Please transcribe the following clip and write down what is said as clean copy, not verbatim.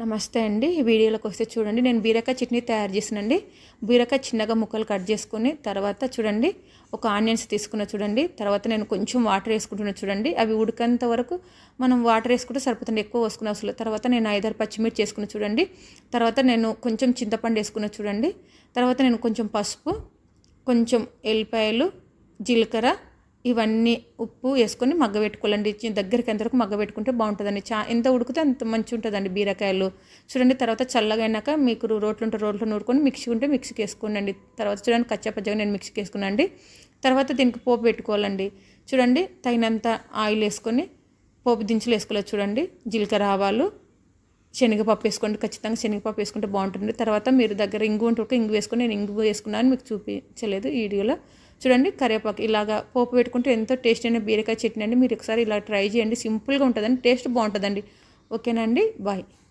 నమస్తే అండి. ఈ వీడియోలోకి వస్తే చూడండి, నేను బీరకాయ చట్నీ తయారు చేసానండి. బీరకాయ చిన్నగా ముక్కలు కట్ చేసుకొని తర్వాత చూడండి ఒక ఆనియన్స్ తీసుకున్న చూడండి. తర్వాత నేను కొంచెం వాటర్ వేసుకుంటున్నా చూడండి. అవి ఉడికేంత వరకు మనం వాటర్ వేసుకుంటే సరిపోతుంది, ఎక్కువ వేసుకునే అవసరం లేదు. తర్వాత నేను 5-6 పచ్చిమిర్చి వేసుకున్న చూడండి. తర్వాత నేను కొంచెం చింతపండు వేసుకున్న చూడండి. తర్వాత నేను కొంచెం పసుపు, కొంచెం ఎల్లిపాయలు, జీలకర్ర, ఇవన్నీ ఉప్పు వేసుకొని మగ్గబెట్టుకోవాలండి. దగ్గరికి ఎంతవరకు మగ్గబెట్టుకుంటే బాగుంటుందండి. ఎంత ఉడికితే అంత మంచిగా ఉంటుందండి బీరకాయలు. చూడండి తర్వాత చల్లగా అయినాక మీకు రోట్లు ఉంటే రోట్లో నూరుకొని మిక్సీ ఉంటే మిక్సీకి వేసుకోండి. తర్వాత చూడండి కచ్చాపచ్చగా నేను మిక్సీకి వేసుకున్నాండి. తర్వాత దీనికి పోపు పెట్టుకోవాలండి. చూడండి తగినంత ఆయిల్ వేసుకొని పోపు దినుసులు వేసుకోలేదు చూడండి. జీలకర్ర, ఆవాలు, శనగపప్పు వేసుకోండి. ఖచ్చితంగా శనగపప్పు వేసుకుంటే బాగుంటుంది. తర్వాత మీరు దగ్గర ఇంగు ఉంటే ఇంగు వేసుకొని, నేను ఇంగు వేసుకున్నాను మీకు చూపించలేదు ఈ వీడియోలో. చూడండి కరివేపాకు ఇలాగా పోపు పెట్టుకుంటే ఎంతో టేస్ట్ అయిన బీరకాయ చట్నీ అండి. మీరు ఒకసారి ఇలా ట్రై చేయండి, సింపుల్గా ఉంటుందండి, టేస్ట్ బాగుంటుందండి. ఓకేనా అండి, బాయ్.